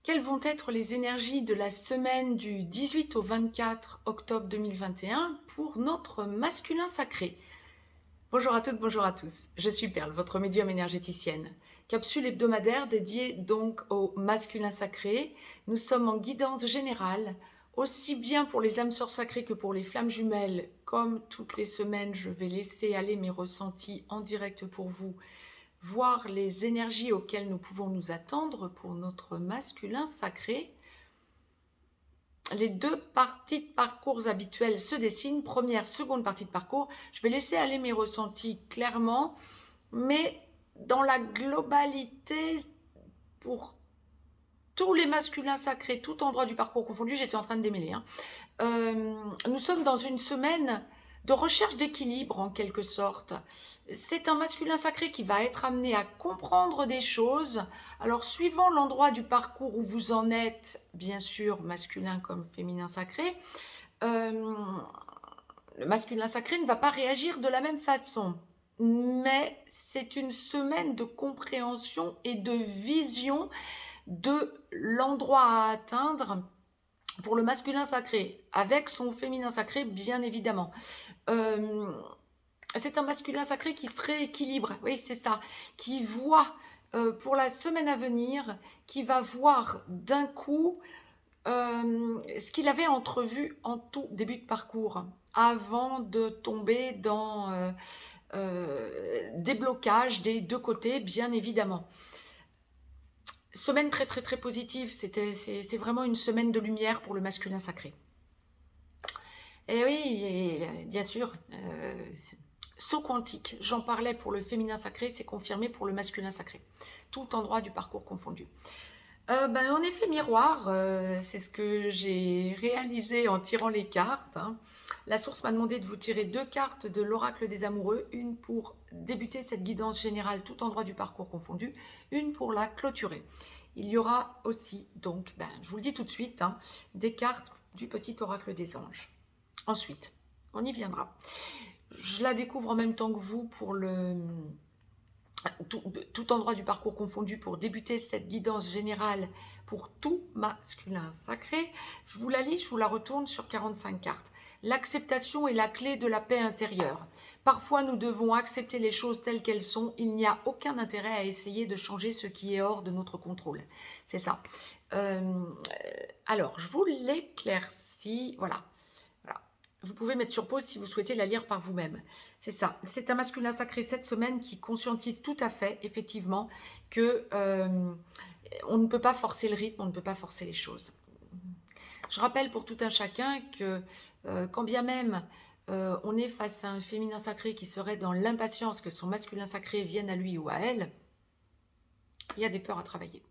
Quelles vont être les énergies de la semaine du 18 au 24 octobre 2021 pour notre masculin sacré? Bonjour à toutes, bonjour à tous. Je suis Perle, votre médium énergéticienne. Capsule hebdomadaire dédiée donc au masculin sacré. Nous sommes en guidance générale, aussi bien pour les âmes sœurs sacrées que pour les flammes jumelles. Comme toutes les semaines, je vais laisser aller mes ressentis en direct pour vous, voir les énergies auxquelles nous pouvons nous attendre pour notre masculin sacré. Les deux parties de parcours habituelles se dessinent, première, seconde partie de parcours. Je vais laisser aller mes ressentis clairement, mais dans la globalité, pour tous les masculins sacrés, tout endroit du parcours confondu, j'étais en train de démêler. Nous sommes dans une semaine de recherche d'équilibre en quelque sorte. C'est un masculin sacré qui va être amené à comprendre des choses. Alors suivant l'endroit du parcours où vous en êtes, bien sûr masculin comme féminin sacré, le masculin sacré ne va pas réagir de la même façon. Mais c'est une semaine de compréhension et de vision de l'endroit à atteindre pour le masculin sacré, avec son féminin sacré, bien évidemment. C'est un masculin sacré qui se rééquilibre, oui, c'est ça, qui voit pour la semaine à venir, qui va voir d'un coup ce qu'il avait entrevu en tout début de parcours, avant de tomber dans des blocages des deux côtés, bien évidemment. Semaine très très très positive, c'est vraiment une semaine de lumière pour le masculin sacré. Et oui, et bien sûr, saut quantique, j'en parlais pour le féminin sacré, c'est confirmé pour le masculin sacré. Tout endroit du parcours confondu. En effet miroir, c'est ce que j'ai réalisé en tirant les cartes. La source m'a demandé de vous tirer 2 cartes de l'oracle des amoureux, une pour débuter cette guidance générale tout endroit du parcours confondu, une pour la clôturer. Il y aura aussi, donc, je vous le dis tout de suite, des cartes du petit oracle des anges. Ensuite, on y viendra. Je la découvre en même temps que vous pour tout endroit du parcours confondu pour débuter cette guidance générale pour tout masculin sacré. Je vous la lis, je vous la retourne sur 45 cartes. L'acceptation est la clé de la paix intérieure. Parfois, nous devons accepter les choses telles qu'elles sont. Il n'y a aucun intérêt à essayer de changer ce qui est hors de notre contrôle. C'est ça. Alors, je vous l'éclaircis. Voilà. Vous pouvez mettre sur pause si vous souhaitez la lire par vous-même. C'est ça. C'est un masculin sacré cette semaine qui conscientise tout à fait, effectivement, que on ne peut pas forcer le rythme, on ne peut pas forcer les choses. Je rappelle pour tout un chacun que quand bien même on est face à un féminin sacré qui serait dans l'impatience que son masculin sacré vienne à lui ou à elle, il y a des peurs à travailler.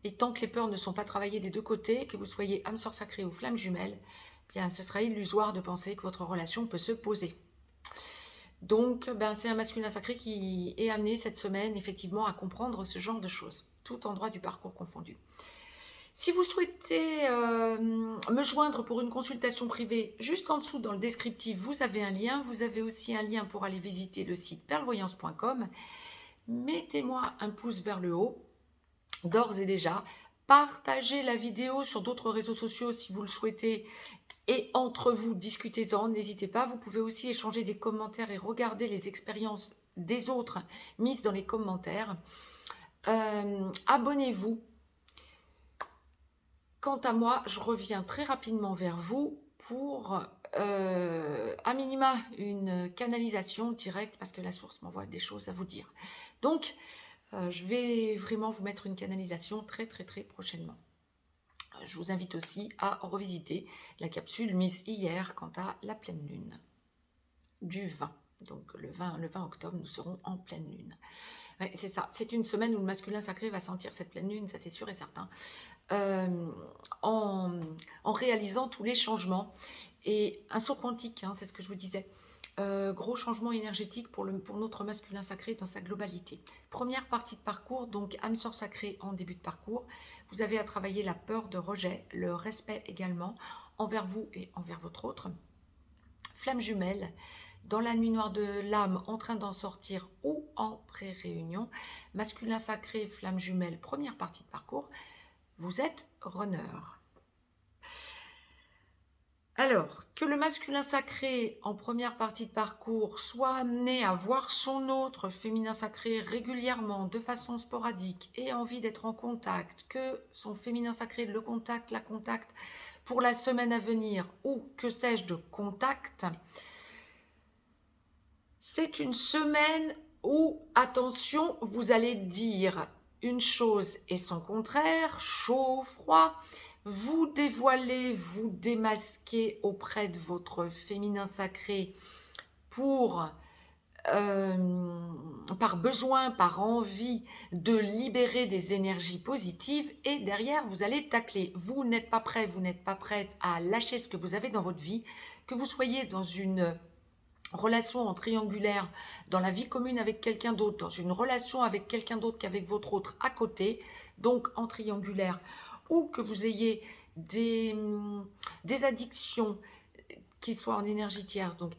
Et tant que les peurs ne sont pas travaillées des deux côtés, que vous soyez âme sœur sacrée ou flamme jumelle, bien, ce sera illusoire de penser que votre relation peut se poser. Donc, c'est un masculin sacré qui est amené cette semaine, effectivement, à comprendre ce genre de choses, tout endroit du parcours confondu. Si vous souhaitez me joindre pour une consultation privée, juste en dessous dans le descriptif, vous avez un lien. Vous avez aussi un lien pour aller visiter le site perlevoyance.com. Mettez-moi un pouce vers le haut, d'ores et déjà. Partagez la vidéo sur d'autres réseaux sociaux si vous le souhaitez. Et entre vous, discutez-en, n'hésitez pas. Vous pouvez aussi échanger des commentaires et regarder les expériences des autres mises dans les commentaires. Abonnez-vous. Quant à moi, je reviens très rapidement vers vous pour, à minima, une canalisation directe parce que la source m'envoie des choses à vous dire. Donc, je vais vraiment vous mettre une canalisation très très très prochainement. Je vous invite aussi à revisiter la capsule mise hier quant à la pleine lune du 20. Donc le 20 octobre, nous serons en pleine lune. Ouais, c'est ça, c'est une semaine où le masculin sacré va sentir cette pleine lune, ça c'est sûr et certain, en réalisant tous les changements. Et un saut quantique, c'est ce que je vous disais. Gros changement énergétique pour notre masculin sacré dans sa globalité. Première partie de parcours, donc âme sœur sacrée en début de parcours. Vous avez à travailler la peur de rejet, le respect également envers vous et envers votre autre. Flamme jumelle, dans la nuit noire de l'âme, en train d'en sortir ou en pré-réunion. Masculin sacré, flamme jumelle, première partie de parcours. Vous êtes runner. Alors, que le masculin sacré en première partie de parcours soit amené à voir son autre féminin sacré régulièrement, de façon sporadique, et envie d'être en contact, que son féminin sacré le contacte, la contacte pour la semaine à venir, ou que sais-je de contact, c'est une semaine où, attention, vous allez dire une chose et son contraire, chaud, froid, vous dévoilez, vous démasquez auprès de votre féminin sacré pour, par besoin, par envie de libérer des énergies positives, et derrière, vous allez tacler. Vous n'êtes pas prêt, vous n'êtes pas prête à lâcher ce que vous avez dans votre vie, que vous soyez dans une relation en triangulaire, dans la vie commune avec quelqu'un d'autre, dans une relation avec quelqu'un d'autre qu'avec votre autre à côté, donc en triangulaire, ou que vous ayez des addictions qui soient en énergie tierce, donc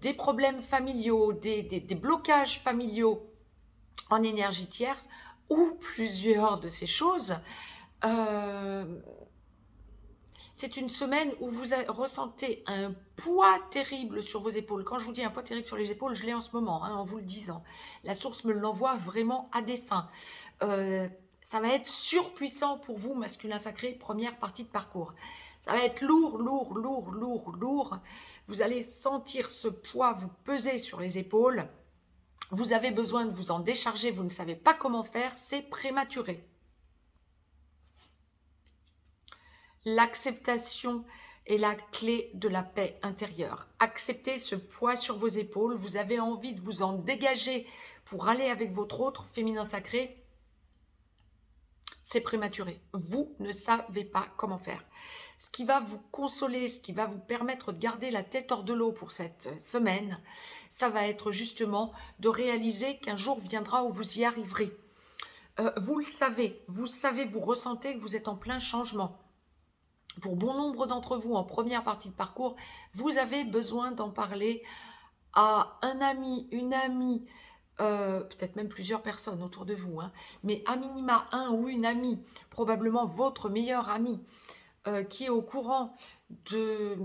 des problèmes familiaux, des blocages familiaux en énergie tierce, ou plusieurs de ces choses, c'est une semaine où vous ressentez un poids terrible sur vos épaules. Quand je vous dis un poids terrible sur les épaules, je l'ai en ce moment, hein, en vous le disant. La source me l'envoie vraiment à dessein. Ça va être surpuissant pour vous, masculin sacré, première partie de parcours. Ça va être lourd, lourd, lourd, lourd, lourd. Vous allez sentir ce poids vous peser sur les épaules. Vous avez besoin de vous en décharger, vous ne savez pas comment faire, c'est prématuré. L'acceptation est la clé de la paix intérieure. Acceptez ce poids sur vos épaules. Vous avez envie de vous en dégager pour aller avec votre autre féminin sacré. C'est prématuré. Vous ne savez pas comment faire. Ce qui va vous consoler, ce qui va vous permettre de garder la tête hors de l'eau pour cette semaine, ça va être justement de réaliser qu'un jour viendra où vous y arriverez. Vous le savez, vous ressentez que vous êtes en plein changement. Pour bon nombre d'entre vous, en première partie de parcours, vous avez besoin d'en parler à un ami, une amie, peut-être même plusieurs personnes autour de vous, hein, mais à minima un ou une amie, probablement votre meilleur ami, qui est au courant de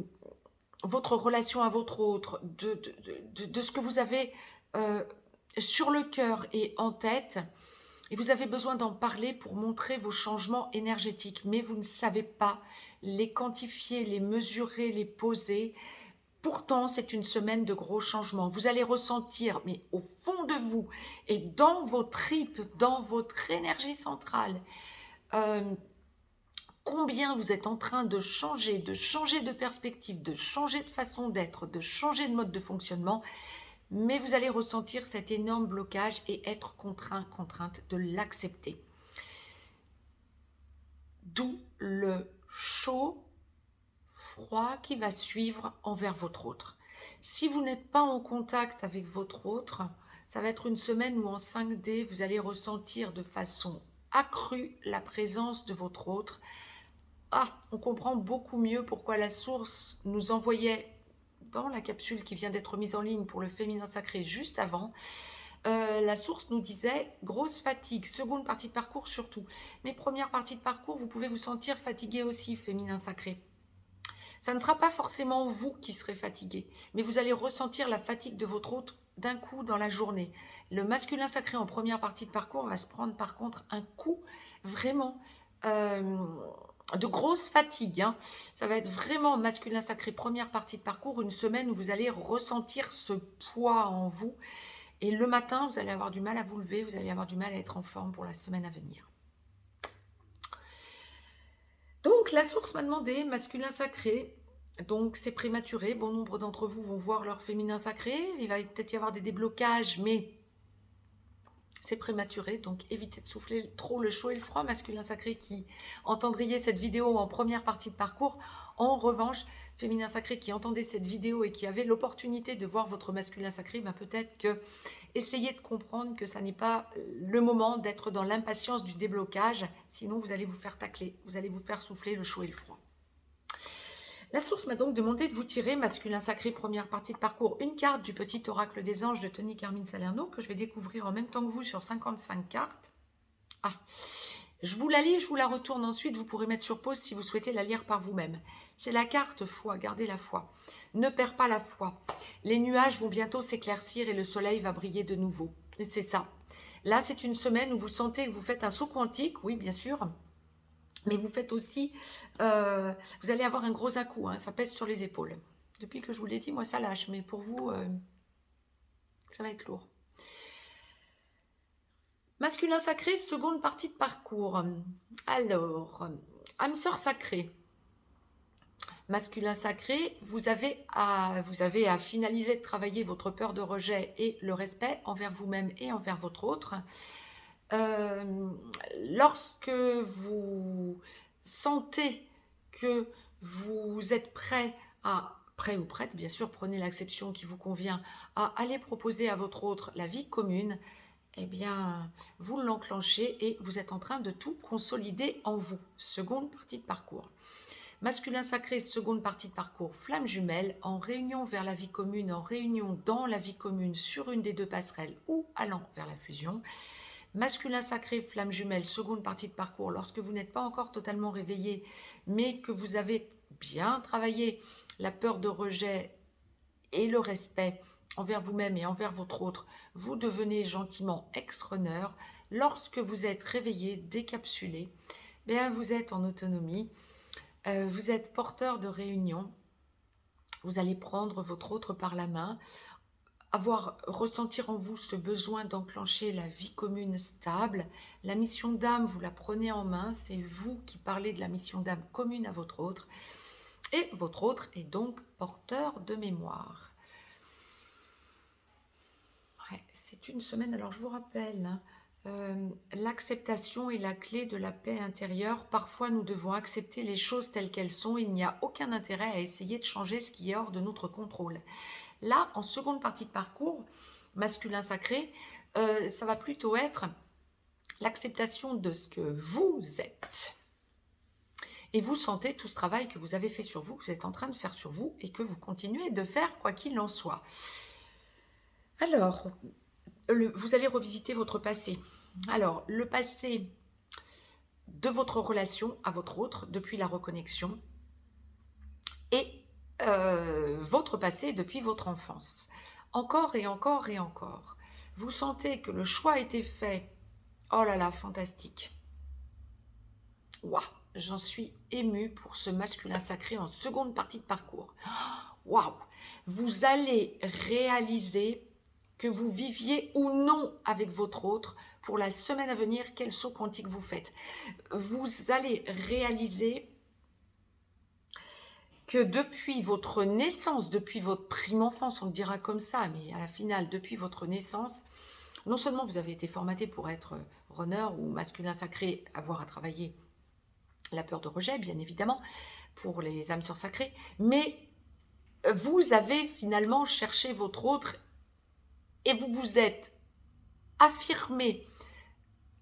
votre relation à votre autre, de ce que vous avez sur le cœur et en tête. Et vous avez besoin d'en parler pour montrer vos changements énergétiques, mais vous ne savez pas les quantifier, les mesurer, les poser. Pourtant, c'est une semaine de gros changements. Vous allez ressentir, mais au fond de vous et dans vos tripes, dans votre énergie centrale, combien vous êtes en train de changer de perspective, de changer de façon d'être, de changer de mode de fonctionnement. Mais vous allez ressentir cet énorme blocage et être contrainte de l'accepter. D'où le chaud, froid qui va suivre envers votre autre. Si vous n'êtes pas en contact avec votre autre, ça va être une semaine où en 5D, vous allez ressentir de façon accrue la présence de votre autre. On comprend beaucoup mieux pourquoi la source nous envoyait dans la capsule qui vient d'être mise en ligne pour le féminin sacré juste avant, la source nous disait grosse fatigue, seconde partie de parcours surtout. Mais première partie de parcours, vous pouvez vous sentir fatigué aussi, féminin sacré. Ça ne sera pas forcément vous qui serez fatigué, mais vous allez ressentir la fatigue de votre autre d'un coup dans la journée. Le masculin sacré en première partie de parcours va se prendre par contre un coup vraiment de grosse fatigue, hein. Ça va être vraiment masculin sacré, première partie de parcours, une semaine où vous allez ressentir ce poids en vous. Et le matin, vous allez avoir du mal à vous lever, vous allez avoir du mal à être en forme pour la semaine à venir. Donc, la source m'a demandé, masculin sacré, donc c'est prématuré. Bon nombre d'entre vous vont voir leur féminin sacré. Il va peut-être y avoir des déblocages, mais c'est prématuré, donc évitez de souffler trop le chaud et le froid, masculin sacré qui entendriez cette vidéo en première partie de parcours. En revanche, féminin sacré qui entendait cette vidéo et qui avait l'opportunité de voir votre masculin sacré, peut-être que essayez de comprendre que ça n'est pas le moment d'être dans l'impatience du déblocage, sinon vous allez vous faire tacler, vous allez vous faire souffler le chaud et le froid. La source m'a donc demandé de vous tirer, masculin sacré, première partie de parcours, une carte du petit oracle des anges de Tony Carmine Salerno, que je vais découvrir en même temps que vous sur 55 cartes. Je vous la lis, je vous la retourne ensuite, vous pourrez mettre sur pause si vous souhaitez la lire par vous-même. C'est la carte foi, gardez la foi. Ne perds pas la foi. Les nuages vont bientôt s'éclaircir et le soleil va briller de nouveau. Et c'est ça. Là, c'est une semaine où vous sentez que vous faites un saut quantique, oui, bien sûr, mais vous faites aussi, vous allez avoir un gros à-coup, hein, ça pèse sur les épaules. Depuis que je vous l'ai dit, moi, ça lâche, mais pour vous, ça va être lourd. Masculin sacré, seconde partie de parcours. Alors, âme sœur sacrée. Masculin sacré, vous avez à finaliser de travailler votre peur de rejet et le respect envers vous-même et envers votre autre. Lorsque vous sentez que vous êtes prêt ou prête, bien sûr, prenez l'acception qui vous convient, à aller proposer à votre autre la vie commune, eh bien, vous l'enclenchez et vous êtes en train de tout consolider en vous. Seconde partie de parcours. Masculin sacré, seconde partie de parcours, flamme jumelle, en réunion vers la vie commune, en réunion dans la vie commune sur une des deux passerelles ou allant vers la fusion. Masculin sacré, flamme jumelle, seconde partie de parcours, lorsque vous n'êtes pas encore totalement réveillé, mais que vous avez bien travaillé la peur de rejet et le respect envers vous-même et envers votre autre, vous devenez gentiment ex-runner. Lorsque vous êtes réveillé, décapsulé, bien vous êtes en autonomie, vous êtes porteur de réunion, vous allez prendre votre autre par la main, ressentir en vous ce besoin d'enclencher la vie commune stable. La mission d'âme, vous la prenez en main, c'est vous qui parlez de la mission d'âme commune à votre autre, et votre autre est donc porteur de mémoire. Ouais, c'est une semaine, alors je vous rappelle, hein, l'acceptation est la clé de la paix intérieure. Parfois, nous devons accepter les choses telles qu'elles sont. Il n'y a aucun intérêt à essayer de changer ce qui est hors de notre contrôle. Là, en seconde partie de parcours, masculin sacré, ça va plutôt être l'acceptation de ce que vous êtes. Et vous sentez tout ce travail que vous avez fait sur vous, que vous êtes en train de faire sur vous et que vous continuez de faire quoi qu'il en soit. Alors, vous allez revisiter votre passé. Alors, le passé de votre relation à votre autre depuis la reconnexion et votre passé depuis votre enfance. Encore et encore et encore. Vous sentez que le choix a été fait. Oh là là, fantastique. Waouh, j'en suis émue pour ce masculin sacré en seconde partie de parcours. Waouh, vous allez réaliser que vous viviez ou non avec votre autre pour la semaine à venir, quel saut quantique vous faites. Vous allez réaliser que depuis votre naissance, depuis votre prime enfance, on le dira comme ça, mais à la finale, depuis votre naissance, non seulement vous avez été formaté pour être runner ou masculin sacré, avoir à travailler la peur de rejet, bien évidemment, pour les âmes sœurs sacrées, mais vous avez finalement cherché votre autre et vous vous êtes affirmé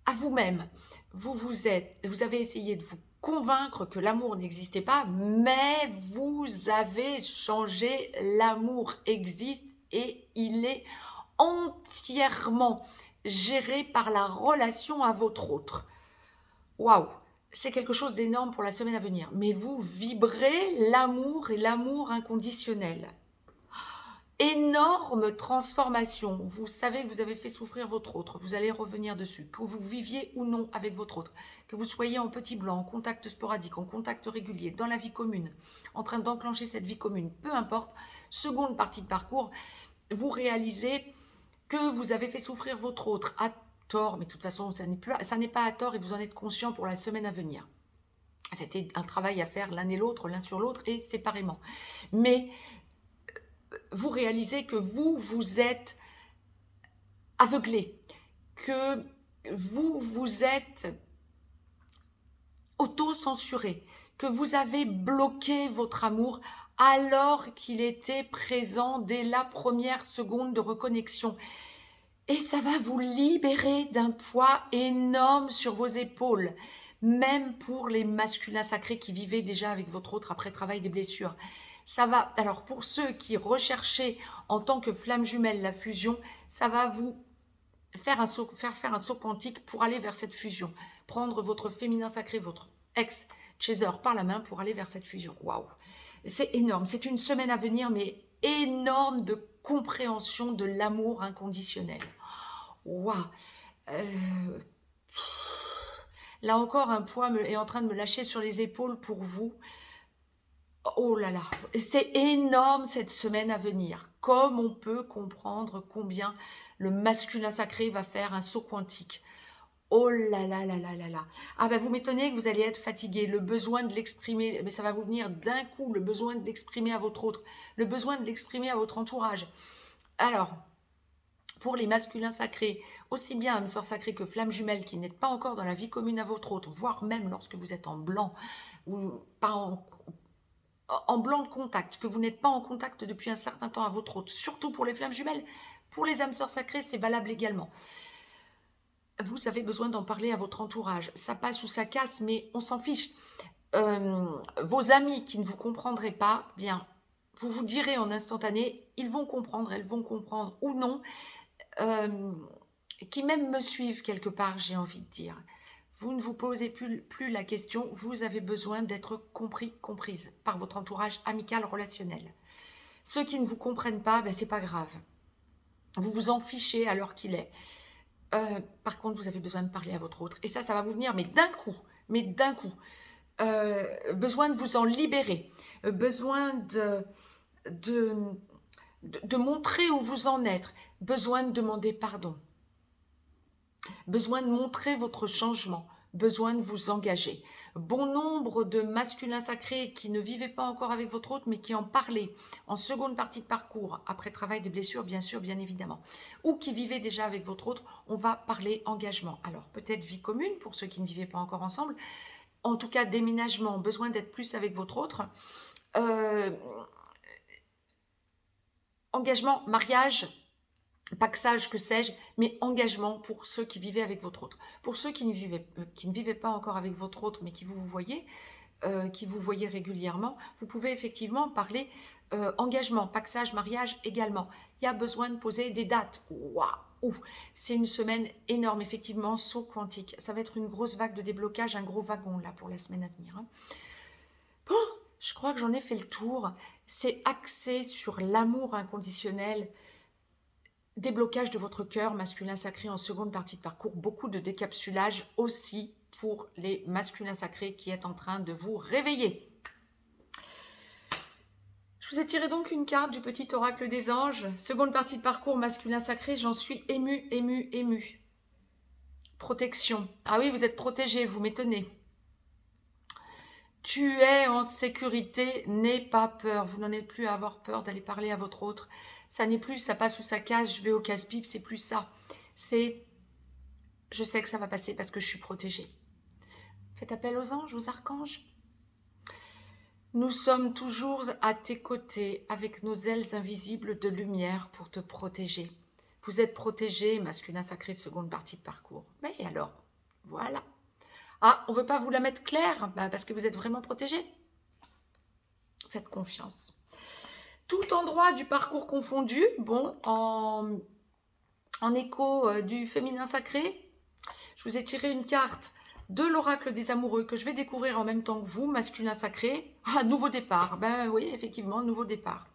à vous-même. Vous avez essayé de vous convaincre que l'amour n'existait pas, mais vous avez changé. L'amour existe et il est entièrement géré par la relation à votre autre. Waouh, c'est quelque chose d'énorme pour la semaine à venir. Mais vous vibrez l'amour et l'amour inconditionnel. Énorme transformation. Vous savez que vous avez fait souffrir votre autre. Vous allez revenir dessus. Que vous viviez ou non avec votre autre. Que vous soyez en petit blanc, en contact sporadique, en contact régulier, dans la vie commune, en train d'enclencher cette vie commune. Peu importe. Seconde partie de parcours, vous réalisez que vous avez fait souffrir votre autre à tort. Mais de toute façon, ça n'est pas à tort et vous en êtes conscient pour la semaine à venir. C'était un travail à faire l'un et l'autre, l'un sur l'autre et séparément. Mais vous réalisez que vous êtes aveuglé, que vous êtes auto-censuré, que vous avez bloqué votre amour alors qu'il était présent dès la première seconde de reconnexion. Et ça va vous libérer d'un poids énorme sur vos épaules, même pour les masculins sacrés qui vivaient déjà avec votre autre après travail des blessures. Ça va, alors pour ceux qui recherchaient en tant que flamme jumelle la fusion, ça va vous faire un saut quantique pour aller vers cette fusion. Prendre votre féminin sacré, votre ex-chaser par la main pour aller vers cette fusion. Waouh! C'est énorme. C'est une semaine à venir, mais énorme de compréhension de l'amour inconditionnel. Waouh! Euh, Là encore, un poids est en train de me lâcher sur les épaules pour vous. Oh là là, c'est énorme cette semaine à venir. Comme on peut comprendre combien le masculin sacré va faire un saut quantique. Oh là là là là là là. Ah ben vous m'étonnez que vous allez être fatigué. Le besoin de l'exprimer, mais ça va vous venir d'un coup. Le besoin de l'exprimer à votre autre. Le besoin de l'exprimer à votre entourage. Alors, pour les masculins sacrés, aussi bien âme sœur sacrée que flamme jumelle qui n'êtes pas encore dans la vie commune à votre autre, voire même lorsque vous êtes en blanc ou pas en blanc de contact, que vous n'êtes pas en contact depuis un certain temps à votre autre, surtout pour les flammes jumelles, pour les âmes sœurs sacrées, c'est valable également. Vous avez besoin d'en parler à votre entourage. Ça passe ou ça casse, mais on s'en fiche. Vos amis qui ne vous comprendraient pas, bien, vous vous direz en instantané, ils vont comprendre, elles vont comprendre ou non, qui même me suivent quelque part, j'ai envie de dire. Vous ne vous posez plus la question, vous avez besoin d'être compris, comprise par votre entourage amical, relationnel. Ceux qui ne vous comprennent pas, ben, c'est pas grave. Vous vous en fichez à l'heure qu'il est. Par contre, vous avez besoin de parler à votre autre. Et ça va vous venir, mais d'un coup. Besoin de vous en libérer. Besoin de montrer où vous en êtes. Besoin de demander pardon. Besoin de montrer votre changement, besoin de vous engager. Bon nombre de masculins sacrés qui ne vivaient pas encore avec votre autre, mais qui en parlaient en seconde partie de parcours, après travail des blessures, bien sûr, bien évidemment, ou qui vivaient déjà avec votre autre, on va parler engagement. Alors, peut-être vie commune pour ceux qui ne vivaient pas encore ensemble, en tout cas déménagement, besoin d'être plus avec votre autre, engagement, mariage, paxage, que sais-je, mais engagement pour ceux qui vivaient avec votre autre. Pour ceux qui ne vivaient pas encore avec votre autre, mais qui vous voyez régulièrement, vous pouvez effectivement parler engagement, paxage, mariage également. Il y a besoin de poser des dates. Waouh! C'est une semaine énorme, effectivement, saut quantique. Ça va être une grosse vague de déblocage, un gros wagon là pour la semaine à venir. Hein. Bon, je crois que j'en ai fait le tour. C'est axé sur l'amour inconditionnel, déblocage de votre cœur masculin sacré en seconde partie de parcours, beaucoup de décapsulage aussi pour les masculins sacrés qui est en train de vous réveiller. Je vous ai tiré donc une carte du petit oracle des anges, seconde partie de parcours masculin sacré, j'en suis émue. Protection. Ah oui, vous êtes protégé, vous m'étonnez. Tu es en sécurité, n'aie pas peur. Vous n'en êtes plus à avoir peur d'aller parler à votre autre. Ça n'est plus, ça passe ou ça casse, je vais au casse-pipe, c'est plus ça. C'est, je sais que ça va passer parce que je suis protégée. Faites appel aux anges, aux archanges. Nous sommes toujours à tes côtés avec nos ailes invisibles de lumière pour te protéger. Vous êtes protégé, masculin sacré, seconde partie de parcours. Mais alors, voilà. Ah, on ne veut pas vous la mettre claire parce que vous êtes vraiment protégé. Faites confiance. Tout endroit du parcours confondu, bon, en écho du féminin sacré, je vous ai tiré une carte de l'oracle des amoureux que je vais découvrir en même temps que vous, masculin sacré. Ah, nouveau départ. Ben oui, effectivement, nouveau départ.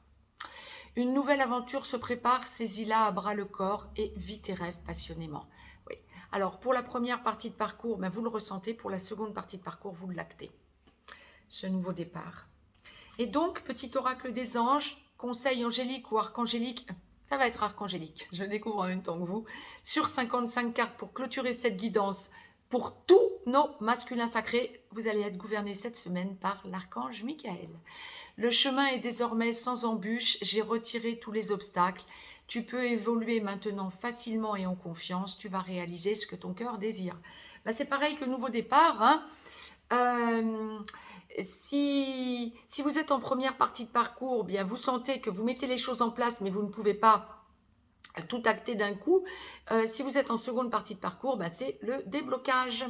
Une nouvelle aventure se prépare, saisis-la à bras le corps et vis tes rêves passionnément. Oui. Alors, pour la première partie de parcours, ben, vous le ressentez. Pour la seconde partie de parcours, vous l'actez. Ce nouveau départ. Et donc, petit oracle des anges, conseil angélique ou archangélique, ça va être archangélique, je découvre en même temps que vous, sur 55 cartes pour clôturer cette guidance. Pour tous nos masculins sacrés, vous allez être gouverné cette semaine par l'archange Michael. Le chemin est désormais sans embûche, j'ai retiré tous les obstacles. Tu peux évoluer maintenant facilement et en confiance, tu vas réaliser ce que ton cœur désire. Ben, c'est pareil que nouveau départ, hein. Si vous êtes en première partie de parcours, bien vous sentez que vous mettez les choses en place, mais vous ne pouvez pas tout acter d'un coup. Si vous êtes en seconde partie de parcours, ben c'est le déblocage.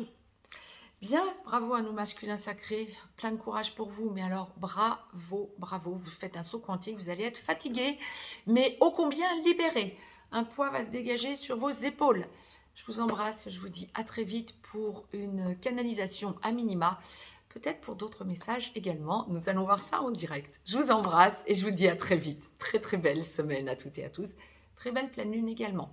Bien, bravo à nos masculins sacrés, plein de courage pour vous, mais alors bravo, vous faites un saut quantique, vous allez être fatigué, mais ô combien libéré. Un poids va se dégager sur vos épaules. Je vous embrasse, je vous dis à très vite pour une canalisation à minima, peut-être pour d'autres messages également. Nous allons voir ça en direct. Je vous embrasse et je vous dis à très vite. Très très belle semaine à toutes et à tous. Très belle pleine lune également.